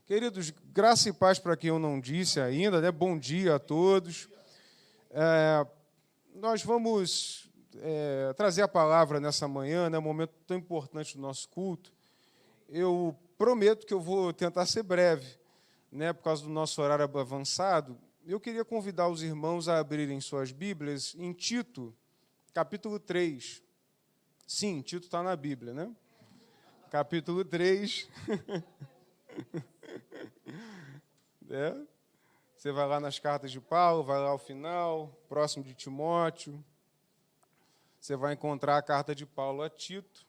Queridos, graça e paz para quem eu não disse ainda, né? Bom dia a todos. Nós vamos trazer a palavra nessa manhã, né? Um momento tão importante do nosso culto. Eu prometo que eu vou tentar ser breve, né? Por causa do nosso horário avançado. Eu queria convidar os irmãos a abrirem suas Bíblias em Tito, capítulo 3. Sim, Tito está na Bíblia, né? Capítulo 3. Você vai lá nas cartas de Paulo, vai lá ao final, próximo de Timóteo. Você vai encontrar a carta de Paulo a Tito.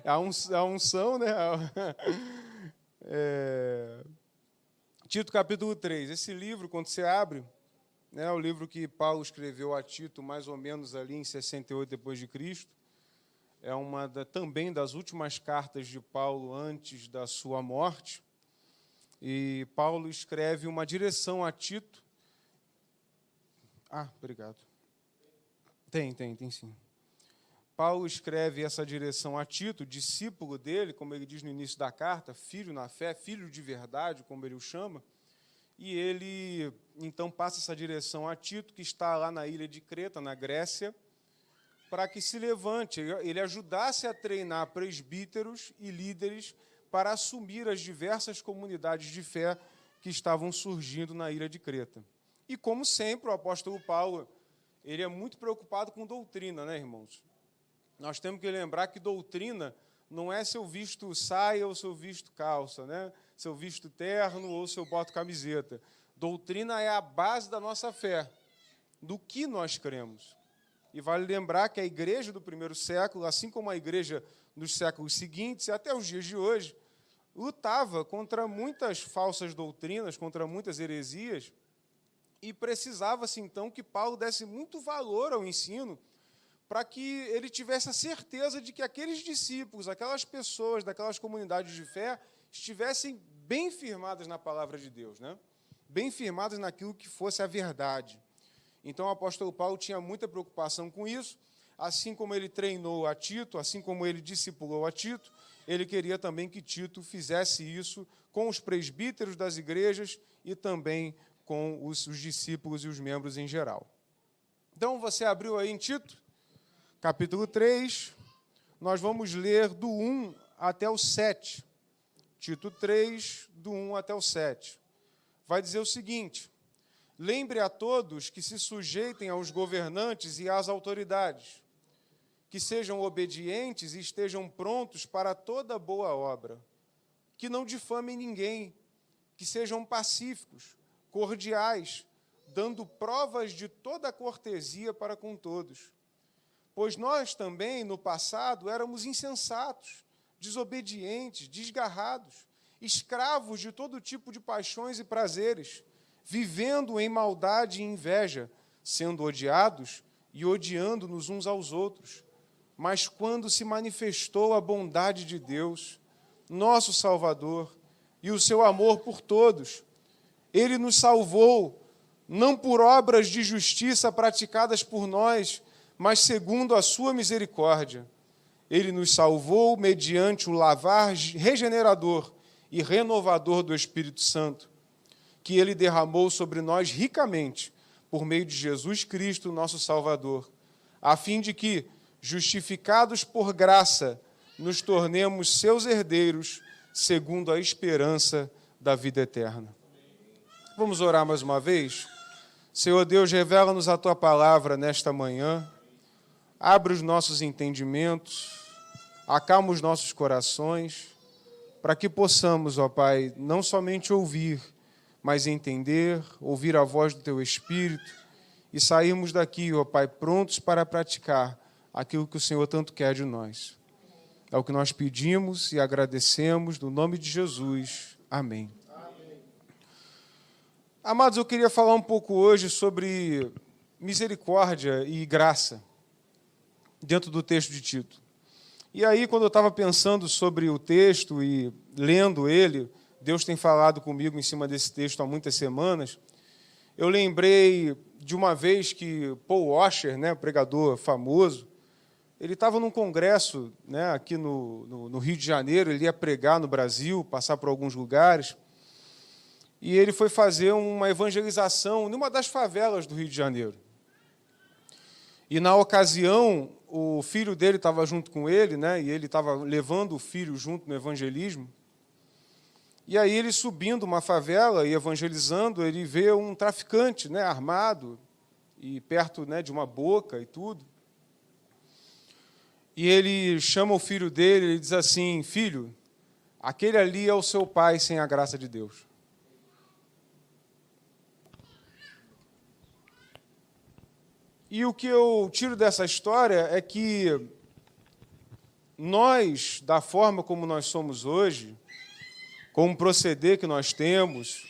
A unção, né? Tito, capítulo 3. Esse livro, quando você abre, é o livro que Paulo escreveu a Tito, mais ou menos ali em 68 depois de Cristo. É também das últimas cartas de Paulo antes da sua morte. E Paulo escreve uma direção a Tito. Obrigado. Tem sim. Paulo escreve essa direção a Tito, discípulo dele, como ele diz no início da carta, filho na fé, filho de verdade, como ele o chama. E ele, então, passa essa direção a Tito, que está lá na ilha de Creta, na Grécia, para que se levante, ele ajudasse a treinar presbíteros e líderes para assumir as diversas comunidades de fé que estavam surgindo na ilha de Creta. E, como sempre, o apóstolo Paulo, ele é muito preocupado com doutrina, né, irmãos? Nós temos que lembrar que doutrina não é se eu visto saia ou se eu visto calça, né? Se eu visto terno ou se eu boto camiseta. Doutrina é a base da nossa fé, do que nós cremos. E vale lembrar que a igreja do primeiro século, assim como a igreja dos séculos seguintes, e até os dias de hoje, lutava contra muitas falsas doutrinas, contra muitas heresias, e precisava-se, então, que Paulo desse muito valor ao ensino, para que ele tivesse a certeza de que aqueles discípulos, aquelas pessoas daquelas comunidades de fé, estivessem bem firmadas na palavra de Deus, né? Bem firmadas naquilo que fosse a verdade. Então, o apóstolo Paulo tinha muita preocupação com isso, assim como ele treinou a Tito, assim como ele discipulou a Tito, ele queria também que Tito fizesse isso com os presbíteros das igrejas e também com os discípulos e os membros em geral. Então, você abriu aí em Tito, capítulo 3, nós vamos ler do 1 até o 7. Tito 3, do 1 até o 7. Vai dizer o seguinte: lembre a todos que se sujeitem aos governantes e às autoridades, que sejam obedientes e estejam prontos para toda boa obra, que não difamem ninguém, que sejam pacíficos, cordiais, dando provas de toda a cortesia para com todos. Pois nós também, no passado, éramos insensatos, desobedientes, desgarrados, escravos de todo tipo de paixões e prazeres, vivendo em maldade e inveja, sendo odiados e odiando-nos uns aos outros. Mas quando se manifestou a bondade de Deus, nosso Salvador, e o seu amor por todos, ele nos salvou, não por obras de justiça praticadas por nós, mas segundo a sua misericórdia. Ele nos salvou mediante o lavar regenerador e renovador do Espírito Santo, que ele derramou sobre nós ricamente, por meio de Jesus Cristo, nosso Salvador, a fim de que, justificados por graça, nos tornemos seus herdeiros, segundo a esperança da vida eterna. Vamos orar mais uma vez? Senhor Deus, revela-nos a Tua palavra nesta manhã, abre os nossos entendimentos, acalma os nossos corações, para que possamos, ó Pai, não somente ouvir, mas entender, ouvir a voz do Teu Espírito e sairmos daqui, ó Pai, prontos para praticar aquilo que o Senhor tanto quer de nós. É o que nós pedimos e agradecemos, no nome de Jesus. Amém. Amados, eu queria falar um pouco hoje sobre misericórdia e graça, dentro do texto de Tito. E aí, quando eu estava pensando sobre o texto e lendo ele, Deus tem falado comigo em cima desse texto há muitas semanas, eu lembrei de uma vez que Paul Washer, né, pregador famoso, ele estava num congresso, né, aqui no Rio de Janeiro, ele ia pregar no Brasil, passar por alguns lugares, e ele foi fazer uma evangelização numa das favelas do Rio de Janeiro. E, na ocasião, o filho dele estava junto com ele, né, e ele estava levando o filho junto no evangelismo. E aí, ele subindo uma favela e evangelizando, ele vê um traficante, né, armado, e perto, né, de uma boca e tudo. E ele chama o filho dele e diz assim: filho, aquele ali é o seu pai sem a graça de Deus. E o que eu tiro dessa história é que nós, da forma como nós somos hoje, com o proceder que nós temos,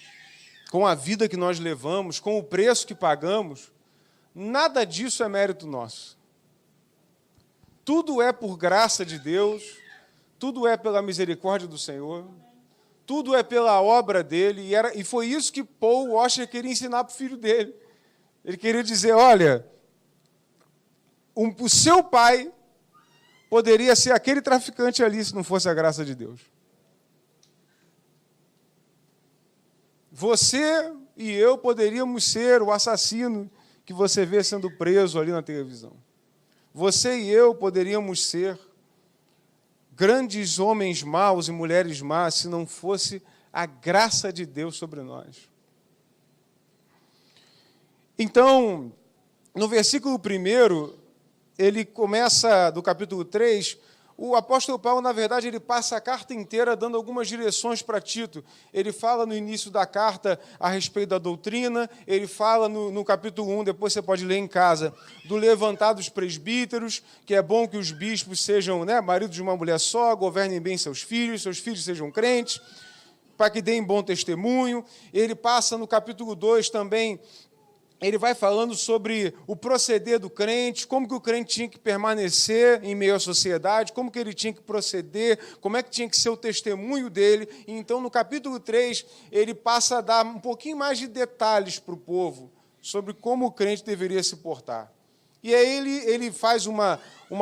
com a vida que nós levamos, com o preço que pagamos, nada disso é mérito nosso. Tudo é por graça de Deus, tudo é pela misericórdia do Senhor, tudo é pela obra dele, e foi isso que Paul Washer queria ensinar para o filho dele. Ele queria dizer: olha, o seu pai poderia ser aquele traficante ali se não fosse a graça de Deus. Você e eu poderíamos ser o assassino que você vê sendo preso ali na televisão. Você e eu poderíamos ser grandes homens maus e mulheres más se não fosse a graça de Deus sobre nós. Então, no versículo 1, ele começa, do capítulo 3, o apóstolo Paulo, na verdade, ele passa a carta inteira dando algumas direções para Tito. Ele fala no início da carta a respeito da doutrina, ele fala no capítulo 1, depois você pode ler em casa, do levantar dos presbíteros, que é bom que os bispos sejam, né, maridos de uma mulher só, governem bem seus filhos sejam crentes, para que deem bom testemunho. Ele passa no capítulo 2 também, ele vai falando sobre o proceder do crente, como que o crente tinha que permanecer em meio à sociedade, como que ele tinha que proceder, como é que tinha que ser o testemunho dele. E então, no capítulo 3, ele passa a dar um pouquinho mais de detalhes para o povo sobre como o crente deveria se portar. E aí ele faz uma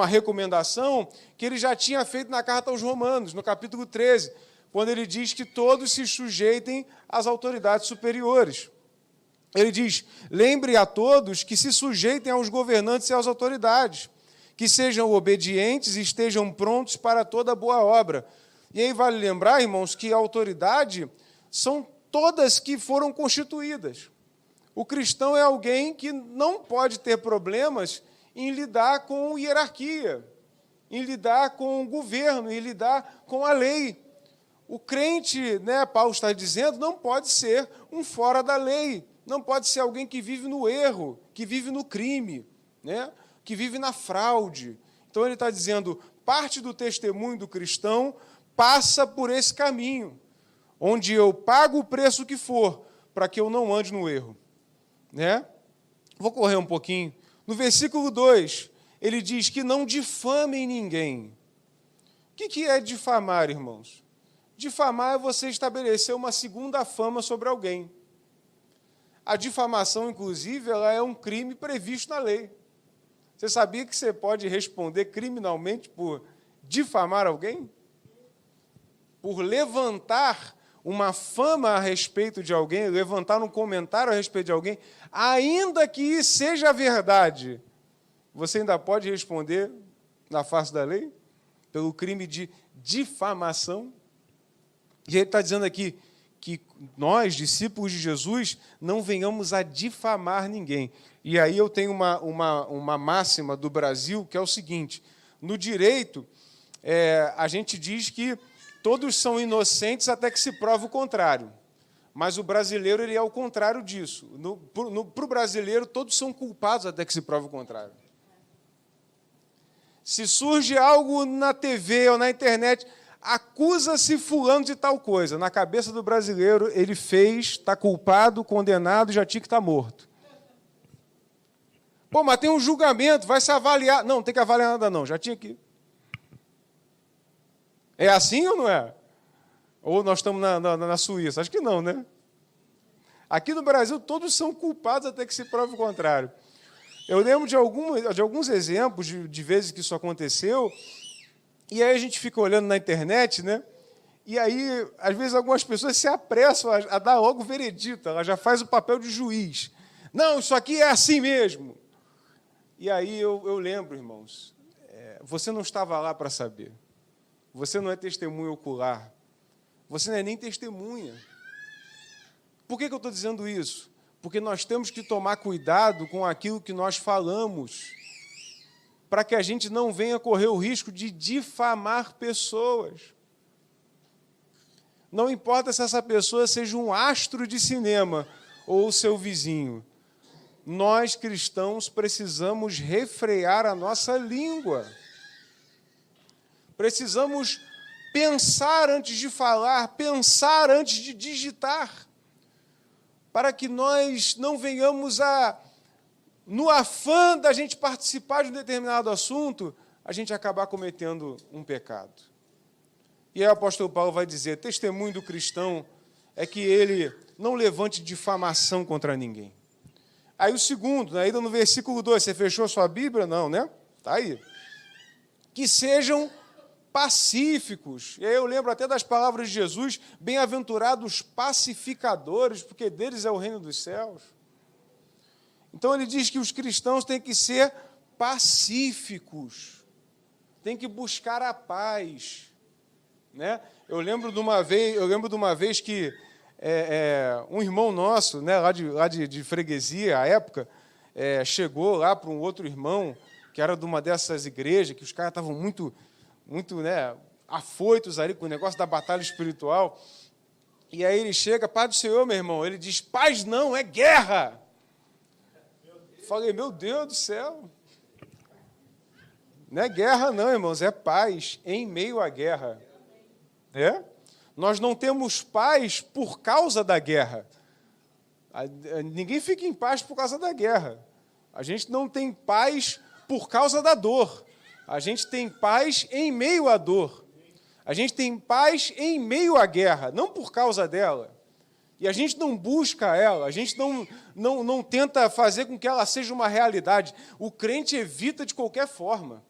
recomendação que ele já tinha feito na carta aos Romanos, no capítulo 13, quando ele diz que todos se sujeitem às autoridades superiores. Ele diz: lembre a todos que se sujeitem aos governantes e às autoridades, que sejam obedientes e estejam prontos para toda boa obra. E aí vale lembrar, irmãos, que a autoridade são todas que foram constituídas. O cristão é alguém que não pode ter problemas em lidar com hierarquia, em lidar com o governo, em lidar com a lei. O crente, né, Paulo está dizendo, não pode ser um fora da lei. Não pode ser alguém que vive no erro, que vive no crime, né? Que vive na fraude. Então, ele está dizendo, parte do testemunho do cristão passa por esse caminho, onde eu pago o preço que for, para que eu não ande no erro. Né? Vou correr um pouquinho. No versículo 2, ele diz que não difamem ninguém. O que é difamar, irmãos? Difamar é você estabelecer uma segunda fama sobre alguém. A difamação, inclusive, ela é um crime previsto na lei. Você sabia que você pode responder criminalmente por difamar alguém? Por levantar uma fama a respeito de alguém, levantar um comentário a respeito de alguém, ainda que seja verdade, você ainda pode responder na face da lei pelo crime de difamação. E ele está dizendo aqui que nós, discípulos de Jesus, não venhamos a difamar ninguém. E aí eu tenho uma máxima do Brasil, que é o seguinte: no direito, a gente diz que todos são inocentes até que se prove o contrário. Mas o brasileiro ele é o contrário disso. Para o brasileiro, todos são culpados até que se prove o contrário. Se surge algo na TV ou na internet, acusa-se fulano de tal coisa. Na cabeça do brasileiro, ele fez, está culpado, condenado, já tinha que estar morto. Pô, mas tem um julgamento, vai se avaliar. Não, não tem que avaliar nada não, já tinha que... É assim ou não é? Ou nós estamos na Suíça? Acho que não, né? Aqui no Brasil, todos são culpados até que se prove o contrário. Eu lembro de alguns exemplos de vezes que isso aconteceu, e aí a gente fica olhando na internet, né? E aí, às vezes, algumas pessoas se apressam a dar logo o veredito, ela já faz o papel de juiz. Não, isso aqui é assim mesmo. E aí eu lembro, irmãos, você não estava lá para saber. Você não é testemunha ocular. Você não é nem testemunha. Por que eu estou dizendo isso? Porque nós temos que tomar cuidado com aquilo que nós falamos, para que a gente não venha correr o risco de difamar pessoas. Não importa se essa pessoa seja um astro de cinema ou o seu vizinho. Nós, cristãos, precisamos refrear a nossa língua. Precisamos pensar antes de falar, pensar antes de digitar, para que nós não venhamos no afã da gente participar de um determinado assunto, a gente acabar cometendo um pecado. E aí o apóstolo Paulo vai dizer, testemunho do cristão é que ele não levante difamação contra ninguém. Aí o segundo, ainda no versículo 2, você fechou a sua Bíblia? Não, né? Está aí. Que sejam pacíficos. E aí eu lembro até das palavras de Jesus, bem-aventurados pacificadores, porque deles é o reino dos céus. Então ele diz que os cristãos têm que ser pacíficos, têm que buscar a paz. Né? Eu lembro de uma vez que um irmão nosso, né, lá de freguesia, à época, chegou lá para um outro irmão, que era de uma dessas igrejas, que os caras estavam muito, né, afoitos ali com o negócio da batalha espiritual. E aí ele chega, paz do Senhor, meu irmão. Ele diz, paz não, é guerra. Falei, meu Deus do céu. Não é guerra não, irmãos, é paz em meio à guerra. Nós não temos paz por causa da guerra. Ninguém fica em paz por causa da guerra. A gente não tem paz por causa da dor. A gente tem paz em meio à dor. A gente tem paz em meio à guerra, não por causa dela. E a gente não busca ela, a gente não tenta fazer com que ela seja uma realidade. O crente evita de qualquer forma.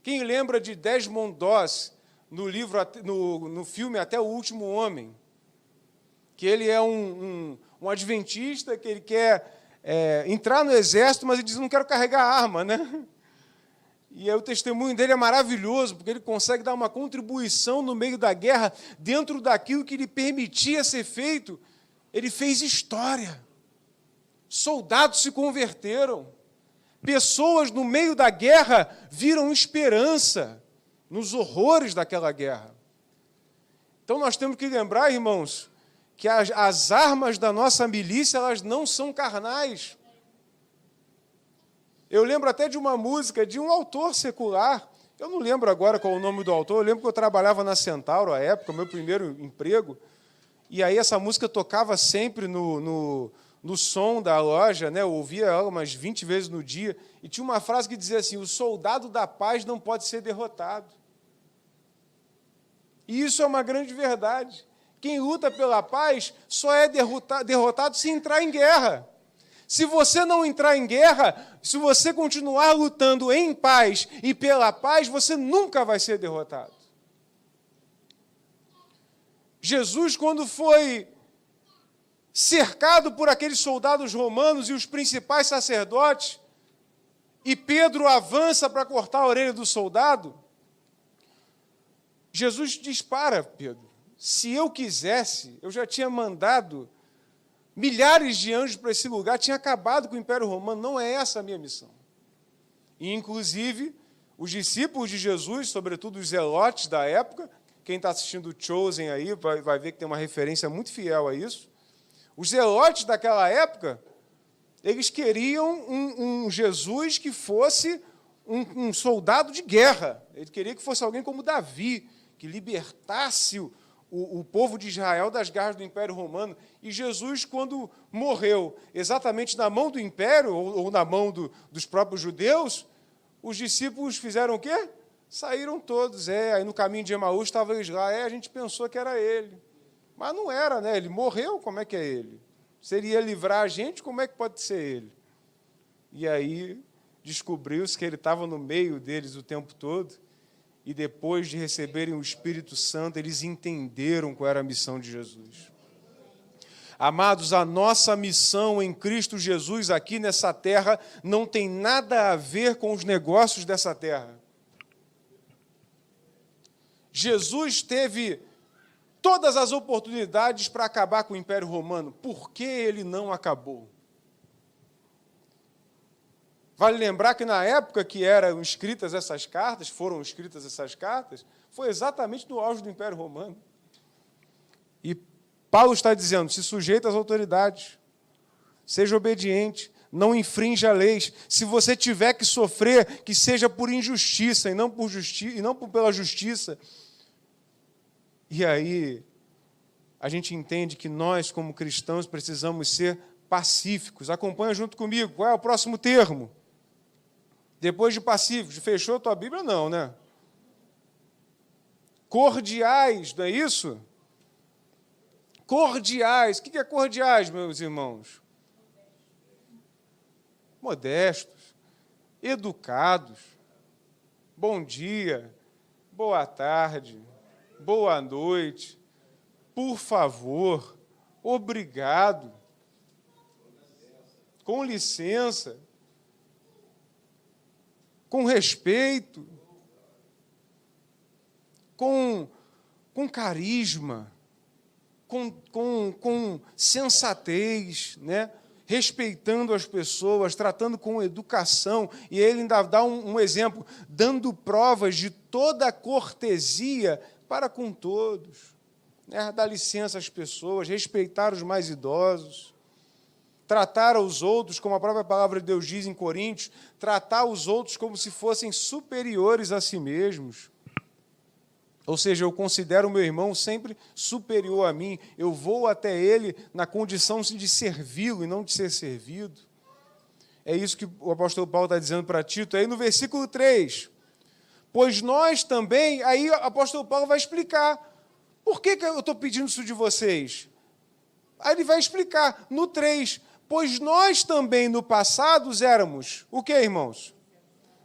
Quem lembra de Desmond Doss, no filme Até o Último Homem? Que ele é um adventista, que ele quer entrar no exército, mas ele diz, não quero carregar arma, né? E aí o testemunho dele é maravilhoso, porque ele consegue dar uma contribuição no meio da guerra, dentro daquilo que lhe permitia ser feito. Ele fez história. Soldados se converteram. Pessoas no meio da guerra viram esperança nos horrores daquela guerra. Então nós temos que lembrar, irmãos, que as armas da nossa milícia, elas não são carnais. Eu lembro até de uma música de um autor secular, eu não lembro agora qual é o nome do autor, eu lembro que eu trabalhava na Centauro à época, meu primeiro emprego, e aí essa música tocava sempre no som da loja, né? Eu ouvia ela umas 20 vezes no dia, e tinha uma frase que dizia assim, o soldado da paz não pode ser derrotado. E isso é uma grande verdade. Quem luta pela paz só é derrotado se entrar em guerra. Se você não entrar em guerra, se você continuar lutando em paz e pela paz, você nunca vai ser derrotado. Jesus, quando foi cercado por aqueles soldados romanos e os principais sacerdotes, e Pedro avança para cortar a orelha do soldado, Jesus diz, para, Pedro, se eu quisesse, eu já tinha mandado milhares de anjos para esse lugar, tinha acabado com o Império Romano, não é essa a minha missão. E, inclusive, os discípulos de Jesus, sobretudo os zelotes da época, quem está assistindo o Chosen aí vai ver que tem uma referência muito fiel a isso, os zelotes daquela época, eles queriam um Jesus que fosse um soldado de guerra, ele queria que fosse alguém como Davi, que libertasse o povo de Israel das garras do Império Romano. E Jesus, quando morreu exatamente na mão do Império, ou na mão dos próprios judeus, os discípulos fizeram o quê? Saíram todos. Aí no caminho de Emaús estavam eles lá. A gente pensou que era ele. Mas não era, né? Ele morreu, como é que é ele? Se ele ia livrar a gente, como é que pode ser ele? E aí descobriu-se que ele estava no meio deles o tempo todo, e depois de receberem o Espírito Santo, eles entenderam qual era a missão de Jesus. Amados, a nossa missão em Cristo Jesus aqui nessa terra não tem nada a ver com os negócios dessa terra. Jesus teve todas as oportunidades para acabar com o Império Romano. Por que ele não acabou? Vale lembrar que na época que foram escritas essas cartas, foi exatamente no auge do Império Romano. E Paulo está dizendo, se sujeita às autoridades, seja obediente, não infrinja leis. Se você tiver que sofrer, que seja por injustiça e não pela justiça. E aí, a gente entende que nós, como cristãos, precisamos ser pacíficos. Acompanha junto comigo. Qual é o próximo termo? Depois de pacíficos. Fechou a tua Bíblia? Não, né? Cordiais, não é isso? Cordiais. O que é cordiais, meus irmãos? Modestos, educados. Bom dia, boa tarde, boa noite, por favor, obrigado, com licença, com respeito, com carisma, com sensatez, né? Respeitando as pessoas, tratando com educação, e ele ainda dá um exemplo, dando provas de toda a cortesia para com todos, né? Dar licença às pessoas, respeitar os mais idosos, tratar os outros, como a própria palavra de Deus diz em Coríntios, tratar os outros como se fossem superiores a si mesmos. Ou seja, eu considero o meu irmão sempre superior a mim, eu vou até ele na condição de servi-lo e não de ser servido. É isso que o apóstolo Paulo está dizendo para Tito. Aí no versículo 3, pois nós também, aí o apóstolo Paulo vai explicar, por que eu estou pedindo isso de vocês? Aí ele vai explicar, no 3, pois nós também no passado éramos, o que, irmãos?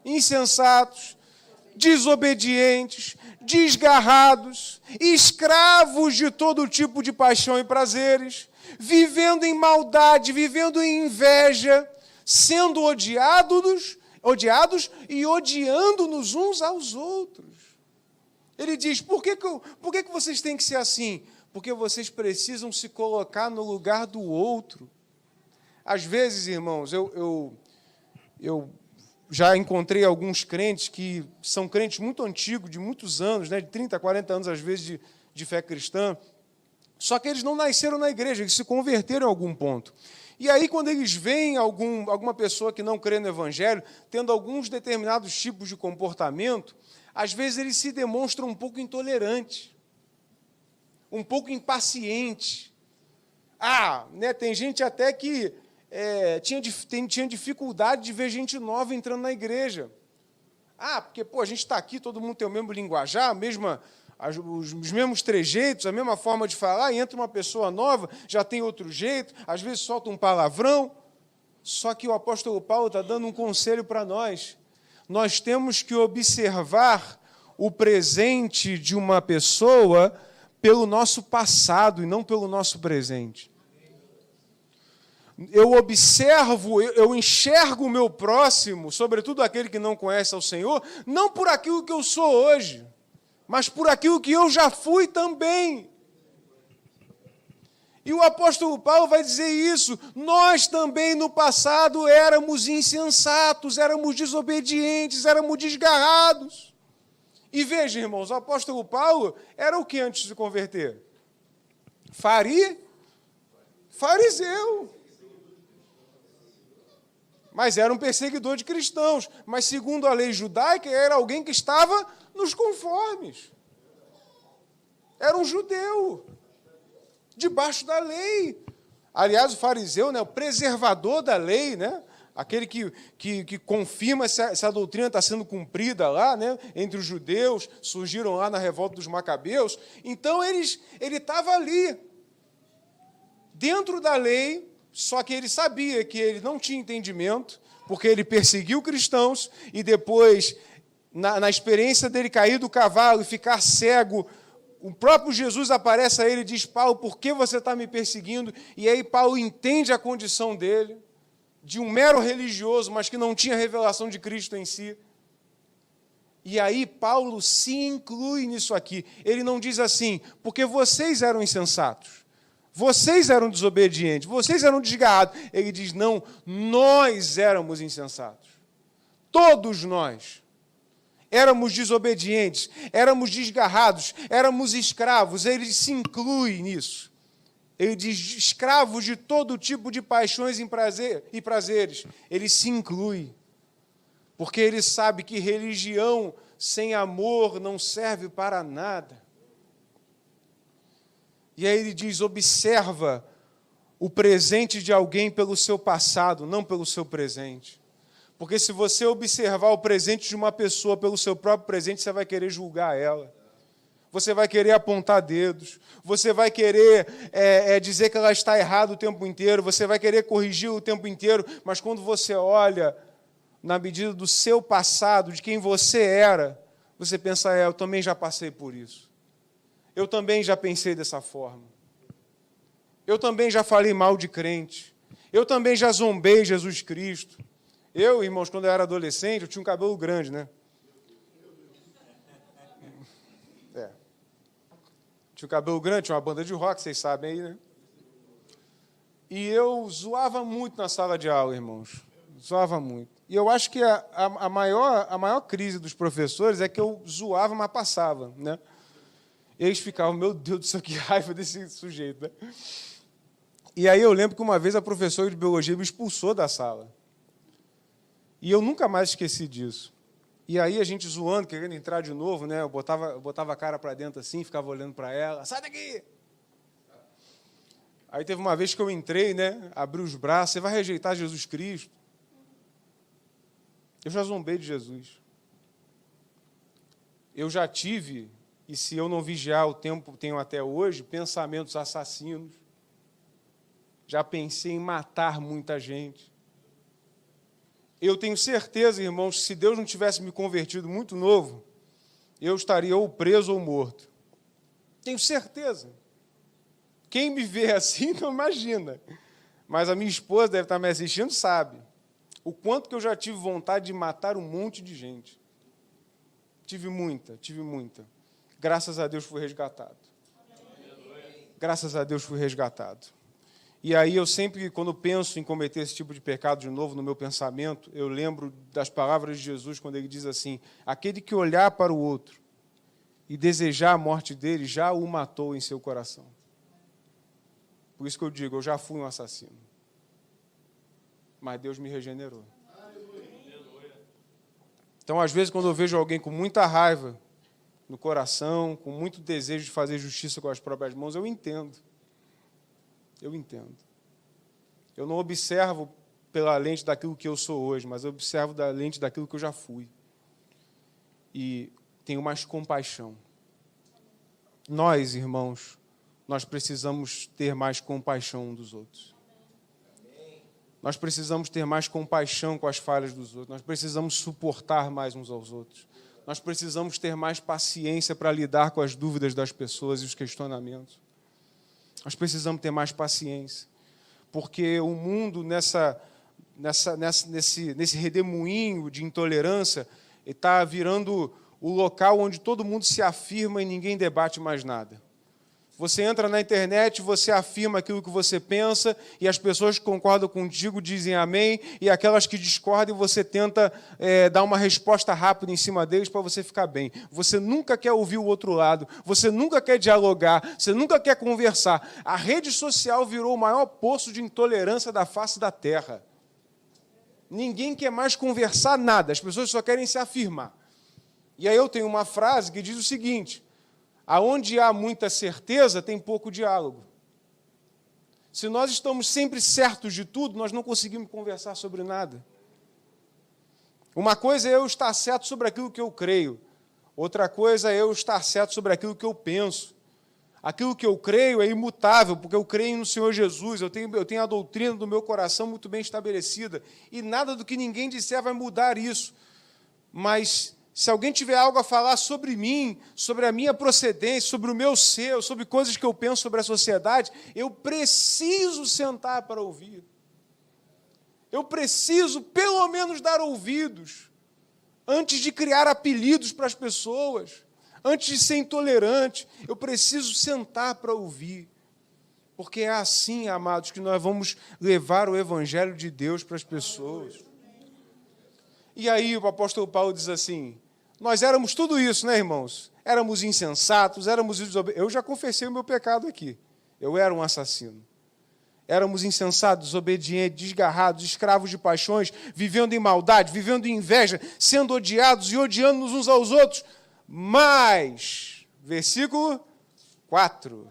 Insensatos, desobedientes, desgarrados, escravos de todo tipo de paixão e prazeres, vivendo em maldade, vivendo em inveja, sendo odiados e odiando-nos uns aos outros. Ele diz, por que vocês têm que ser assim? Porque vocês precisam se colocar no lugar do outro. Às vezes, irmãos, eu já encontrei alguns crentes que são crentes muito antigos, de muitos anos, né, de 30, 40 anos, às vezes, de fé cristã, só que eles não nasceram na igreja, eles se converteram em algum ponto. E aí, quando eles veem alguma pessoa que não crê no Evangelho, tendo alguns determinados tipos de comportamento, às vezes eles se demonstram um pouco intolerantes, um pouco impacientes. Né, tem gente até que tinha dificuldade de ver gente nova entrando na igreja. Porque a gente está aqui, todo mundo tem o mesmo linguajar, os mesmos trejeitos, a mesma forma de falar, e entra uma pessoa nova, já tem outro jeito, às vezes solta um palavrão. Só que o apóstolo Paulo está dando um conselho para nós. Nós temos que observar o presente de uma pessoa pelo nosso passado e não pelo nosso presente. Eu observo, eu enxergo o meu próximo, sobretudo aquele que não conhece ao Senhor, não por aquilo que eu sou hoje, mas por aquilo que eu já fui também. E o apóstolo Paulo vai dizer isso, nós também no passado éramos insensatos, éramos desobedientes, éramos desgarrados. E veja, irmãos, o apóstolo Paulo era o que antes de se converter? Fariseu. Mas era um perseguidor de cristãos. Mas, segundo a lei judaica, era alguém que estava nos conformes. Era um judeu, debaixo da lei. Aliás, o fariseu, né, o preservador da lei, né, aquele que confirma se a doutrina está sendo cumprida lá, né, entre os judeus, surgiram lá na revolta dos Macabeus. Então, ele estava ali, dentro da lei. Só que ele sabia que ele não tinha entendimento, porque ele perseguiu cristãos e depois, na experiência dele cair do cavalo e ficar cego, o próprio Jesus aparece a ele e diz: Paulo, por que você está me perseguindo? E aí Paulo entende a condição dele, de um mero religioso, mas que não tinha revelação de Cristo em si. E aí Paulo se inclui nisso aqui. Ele não diz assim, porque vocês eram insensatos, vocês eram desobedientes, vocês eram desgarrados. Ele diz, não, nós éramos insensatos. Todos nós éramos desobedientes, éramos desgarrados, éramos escravos. Ele se inclui nisso. Ele diz, escravos de todo tipo de paixões e prazeres. Ele se inclui. Porque ele sabe que religião sem amor não serve para nada. E aí ele diz, observa o presente de alguém pelo seu passado, não pelo seu presente. Porque se você observar o presente de uma pessoa pelo seu próprio presente, você vai querer julgar ela. Você vai querer apontar dedos. Você vai querer dizer que ela está errada o tempo inteiro. Você vai querer corrigir o tempo inteiro. Mas quando você olha na medida do seu passado, de quem você era, você pensa, eu também já passei por isso. Eu também já pensei dessa forma. Eu também já falei mal de crente. Eu também já zombei Jesus Cristo. Eu, irmãos, quando eu era adolescente, eu tinha um cabelo grande, né? Tinha o cabelo grande, tinha uma banda de rock, vocês sabem aí, né? E eu zoava muito na sala de aula, irmãos. Zoava muito. E eu acho que a maior crise dos professores é que eu zoava, mas passava, né? E eles ficavam, meu Deus do céu, que raiva desse sujeito, né? E aí eu lembro que uma vez a professora de biologia me expulsou da sala. E eu nunca mais esqueci disso. E aí a gente zoando, querendo entrar de novo, né? Eu botava a cara para dentro assim, ficava olhando para ela, sai daqui! Aí teve uma vez que eu entrei, né? Abri os braços, você vai rejeitar Jesus Cristo? Eu já zombei de Jesus. Eu já tive, e se eu não vigiar o tempo tenho até hoje, pensamentos assassinos. Já pensei em matar muita gente. Eu tenho certeza, irmãos, que se Deus não tivesse me convertido muito novo, eu estaria ou preso ou morto. Tenho certeza. Quem me vê assim não imagina. Mas a minha esposa deve estar me assistindo, sabe o quanto que eu já tive vontade de matar um monte de gente. Tive muita. Graças a Deus fui resgatado. Graças a Deus fui resgatado. E aí eu sempre, quando penso em cometer esse tipo de pecado de novo no meu pensamento, eu lembro das palavras de Jesus, quando ele diz assim, aquele que olhar para o outro e desejar a morte dele, já o matou em seu coração. Por isso que eu digo, eu já fui um assassino. Mas Deus me regenerou. Então, às vezes, quando eu vejo alguém com muita raiva no coração, com muito desejo de fazer justiça com as próprias mãos, eu entendo. Eu entendo. Eu não observo pela lente daquilo que eu sou hoje, mas eu observo da lente daquilo que eu já fui. E tenho mais compaixão. Nós, irmãos, nós precisamos ter mais compaixão um dos outros. Nós precisamos ter mais compaixão com as falhas dos outros. Nós precisamos suportar mais uns aos outros. Nós precisamos ter mais paciência para lidar com as dúvidas das pessoas e os questionamentos. Nós precisamos ter mais paciência, porque o mundo, nesse redemoinho de intolerância, está virando o local onde todo mundo se afirma e ninguém debate mais nada. Você entra na internet, você afirma aquilo que você pensa, e as pessoas que concordam contigo dizem amém, e aquelas que discordam, você tenta dar uma resposta rápida em cima deles para você ficar bem. Você nunca quer ouvir o outro lado, você nunca quer dialogar, você nunca quer conversar. A rede social virou o maior poço de intolerância da face da terra. Ninguém quer mais conversar nada, as pessoas só querem se afirmar. E aí eu tenho uma frase que diz o seguinte, aonde há muita certeza, tem pouco diálogo. Se nós estamos sempre certos de tudo, nós não conseguimos conversar sobre nada. Uma coisa é eu estar certo sobre aquilo que eu creio. Outra coisa é eu estar certo sobre aquilo que eu penso. Aquilo que eu creio é imutável, porque eu creio no Senhor Jesus, eu tenho a doutrina do meu coração muito bem estabelecida, e nada do que ninguém disser vai mudar isso. Mas se alguém tiver algo a falar sobre mim, sobre a minha procedência, sobre o meu ser, sobre coisas que eu penso sobre a sociedade, eu preciso sentar para ouvir. Eu preciso, pelo menos, dar ouvidos, antes de criar apelidos para as pessoas, antes de ser intolerante. Eu preciso sentar para ouvir. Porque é assim, amados, que nós vamos levar o Evangelho de Deus para as pessoas. E aí o apóstolo Paulo diz assim, nós éramos tudo isso, né, irmãos? Éramos insensatos, éramos desobedientes. Eu já confessei o meu pecado aqui. Eu era um assassino. Éramos insensatos, desobedientes, desgarrados, escravos de paixões, vivendo em maldade, vivendo em inveja, sendo odiados e odiando-nos uns aos outros. Mas, versículo 4,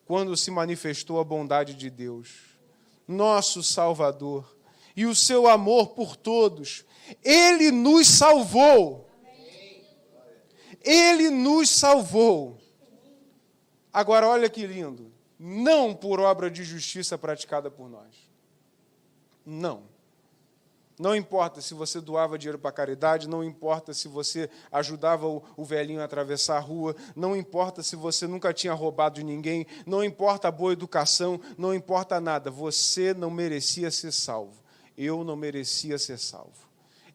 quando se manifestou a bondade de Deus, nosso Salvador, e o seu amor por todos, Ele nos salvou. Ele nos salvou. Agora, olha que lindo. Não por obra de justiça praticada por nós. Não. Não importa se você doava dinheiro para a caridade, não importa se você ajudava o velhinho a atravessar a rua, não importa se você nunca tinha roubado de ninguém, não importa a boa educação, não importa nada. Você não merecia ser salvo. Eu não merecia ser salvo.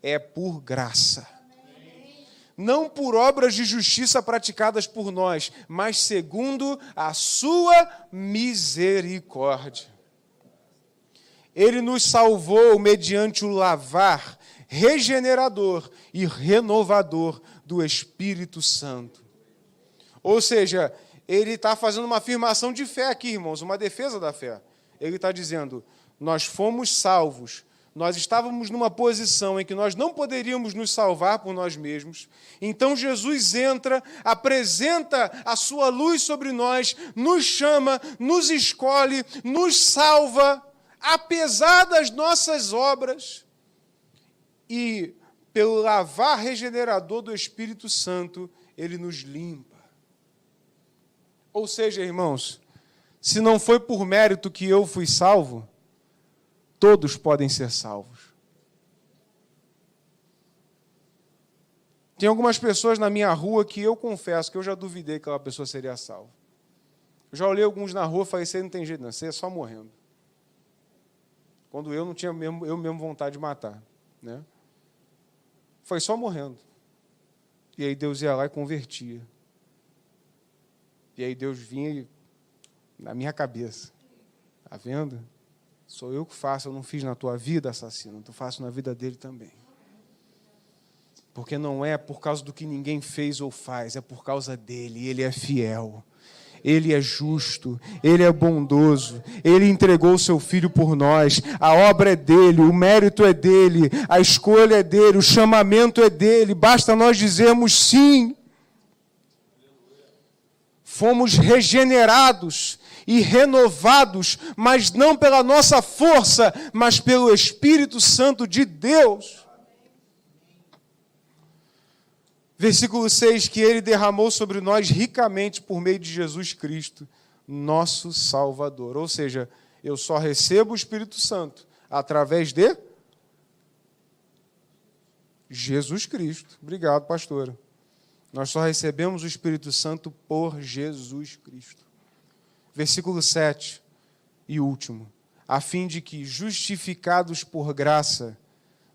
É por graça. Não por obras de justiça praticadas por nós, mas segundo a sua misericórdia. Ele nos salvou mediante o lavar regenerador e renovador do Espírito Santo. Ou seja, ele está fazendo uma afirmação de fé aqui, irmãos, uma defesa da fé. Ele está dizendo, nós fomos salvos. Nós estávamos numa posição em que nós não poderíamos nos salvar por nós mesmos. Então Jesus entra, apresenta a sua luz sobre nós, nos chama, nos escolhe, nos salva, apesar das nossas obras. E pelo lavar regenerador do Espírito Santo, Ele nos limpa. Ou seja, irmãos, se não foi por mérito que eu fui salvo, todos podem ser salvos. Tem algumas pessoas na minha rua que eu confesso que eu já duvidei que aquela pessoa seria salva. Eu já olhei alguns na rua e falei, você não tem jeito não, você é só morrendo. Quando eu não tinha eu mesmo vontade de matar. Né? Foi só morrendo. E aí Deus ia lá e convertia. E aí Deus vinha na minha cabeça. Está vendo? Sou eu que faço, eu não fiz na tua vida, assassino, eu faço na vida dele também. Porque não é por causa do que ninguém fez ou faz, é por causa dele, ele é fiel, ele é justo, ele é bondoso, ele entregou o seu filho por nós, a obra é dele, o mérito é dele, a escolha é dele, o chamamento é dele, basta nós dizermos sim. Fomos regenerados e renovados, mas não pela nossa força, mas pelo Espírito Santo de Deus. Versículo 6, que Ele derramou sobre nós ricamente por meio de Jesus Cristo, nosso Salvador. Ou seja, eu só recebo o Espírito Santo através de Jesus Cristo. Obrigado, pastora. Nós só recebemos o Espírito Santo por Jesus Cristo. Versículo 7 e último. A fim de que, justificados por graça,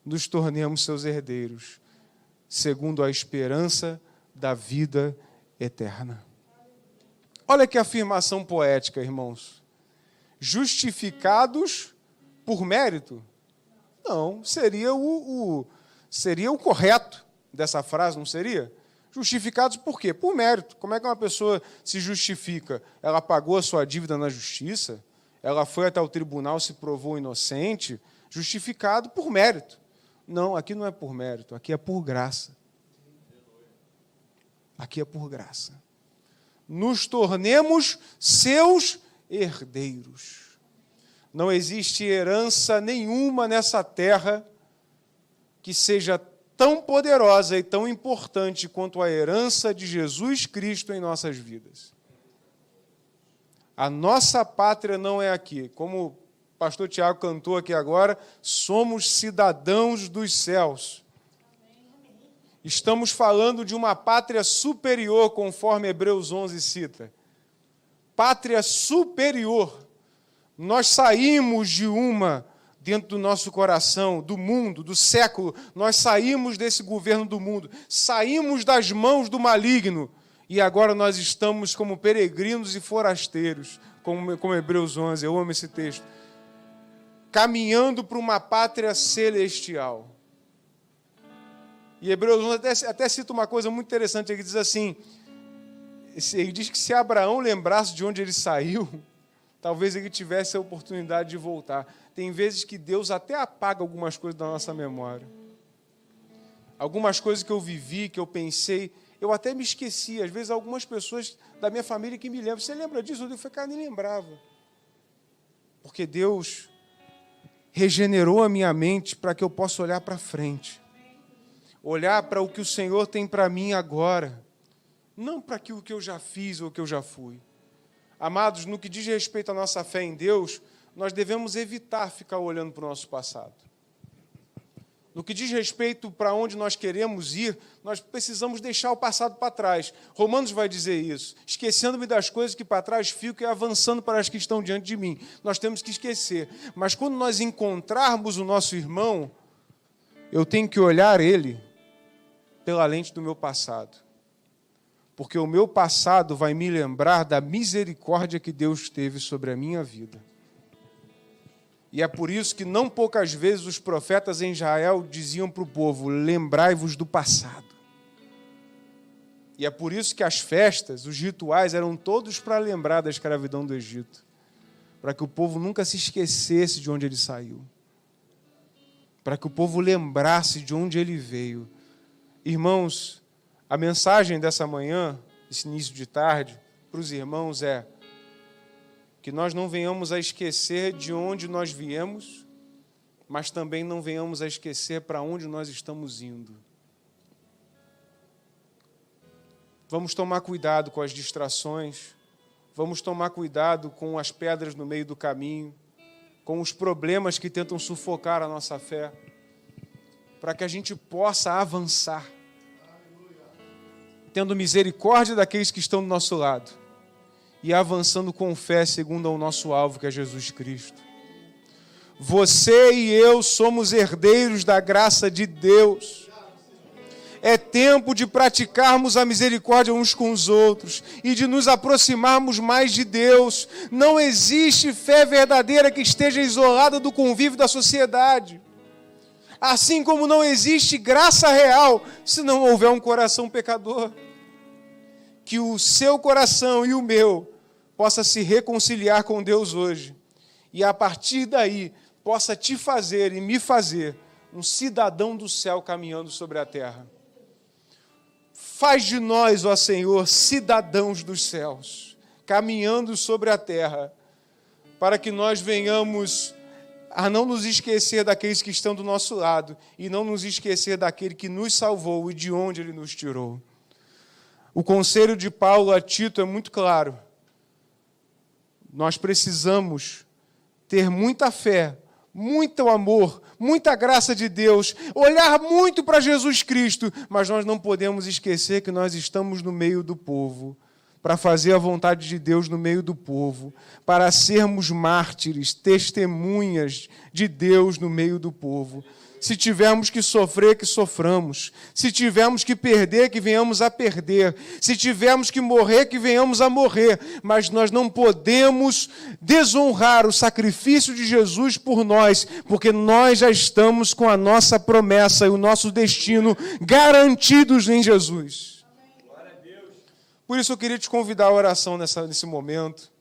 nos tornemos seus herdeiros, segundo a esperança da vida eterna. Olha que afirmação poética, irmãos. Justificados por mérito? Não, seria o correto dessa frase, não seria? Justificados por quê? Por mérito. Como é que uma pessoa se justifica? Ela pagou a sua dívida na justiça? Ela foi até o tribunal, se provou inocente? Justificado por mérito. Não, aqui não é por mérito, aqui é por graça. Aqui é por graça. Nos tornemos seus herdeiros. Não existe herança nenhuma nessa terra que seja tão poderosa e tão importante quanto a herança de Jesus Cristo em nossas vidas. A nossa pátria não é aqui. Como o pastor Tiago cantou aqui agora, somos cidadãos dos céus. Estamos falando de uma pátria superior, conforme Hebreus 11 cita. Pátria superior. Nós saímos de uma dentro do nosso coração, do mundo, do século. Nós saímos desse governo do mundo. Saímos das mãos do maligno. E agora nós estamos como peregrinos e forasteiros, como Hebreus 11, eu amo esse texto. Caminhando para uma pátria celestial. E Hebreus 11 até cita uma coisa muito interessante, ele diz assim, ele diz que se Abraão lembrasse de onde ele saiu, talvez ele tivesse a oportunidade de voltar. Tem vezes que Deus até apaga algumas coisas da nossa memória. Algumas coisas que eu vivi, que eu pensei, eu até me esqueci. Às vezes algumas pessoas da mina família que me lembram. Você lembra disso? Eu falei, cara, nem lembrava. Porque Deus regenerou a minha mente para que eu possa olhar para frente. Olhar para o que o Senhor tem para mim agora. Não para aquilo que eu já fiz ou que eu já fui. Amados, no que diz respeito à nossa fé em Deus, nós devemos evitar ficar olhando para o nosso passado. No que diz respeito para onde nós queremos ir, nós precisamos deixar o passado para trás. Romanos vai dizer isso. Esquecendo-me das coisas que para trás fico e avançando para as que estão diante de mim. Nós temos que esquecer. Mas quando nós encontrarmos o nosso irmão, eu tenho que olhar ele pela lente do meu passado. Porque o meu passado vai me lembrar da misericórdia que Deus teve sobre a minha vida. E é por isso que não poucas vezes os profetas em Israel diziam para o povo, lembrai-vos do passado. E é por isso que as festas, os rituais, eram todos para lembrar da escravidão do Egito. Para que o povo nunca se esquecesse de onde ele saiu. Para que o povo lembrasse de onde ele veio. Irmãos, a mensagem dessa manhã, esse início de tarde, para os irmãos é que nós não venhamos a esquecer de onde nós viemos, mas também não venhamos a esquecer para onde nós estamos indo. Vamos tomar cuidado com as distrações, vamos tomar cuidado com as pedras no meio do caminho, com os problemas que tentam sufocar a nossa fé, para que a gente possa avançar, tendo misericórdia daqueles que estão do nosso lado e avançando com fé segundo ao nosso alvo, que é Jesus Cristo. Você e eu somos herdeiros da graça de Deus. É tempo de praticarmos a misericórdia uns com os outros e de nos aproximarmos mais de Deus. Não existe fé verdadeira que esteja isolada do convívio da sociedade. Assim como não existe graça real se não houver um coração pecador. Que o seu coração e o meu possa se reconciliar com Deus hoje. E a partir daí possa te fazer e me fazer um cidadão do céu caminhando sobre a terra. Faz de nós, ó Senhor, cidadãos dos céus, caminhando sobre a terra, para que nós venhamos a não nos esquecer daqueles que estão do nosso lado e não nos esquecer daquele que nos salvou e de onde Ele nos tirou. O conselho de Paulo a Tito é muito claro. Nós precisamos ter muita fé, muito amor, muita graça de Deus, olhar muito para Jesus Cristo, mas nós não podemos esquecer que nós estamos no meio do povo, para fazer a vontade de Deus no meio do povo, para sermos mártires, testemunhas de Deus no meio do povo. Se tivermos que sofrer, que soframos. Se tivermos que perder, que venhamos a perder. Se tivermos que morrer, que venhamos a morrer. Mas nós não podemos desonrar o sacrifício de Jesus por nós, porque nós já estamos com a nossa promessa e o nosso destino garantidos em Jesus. Por isso eu queria te convidar à oração nesse momento.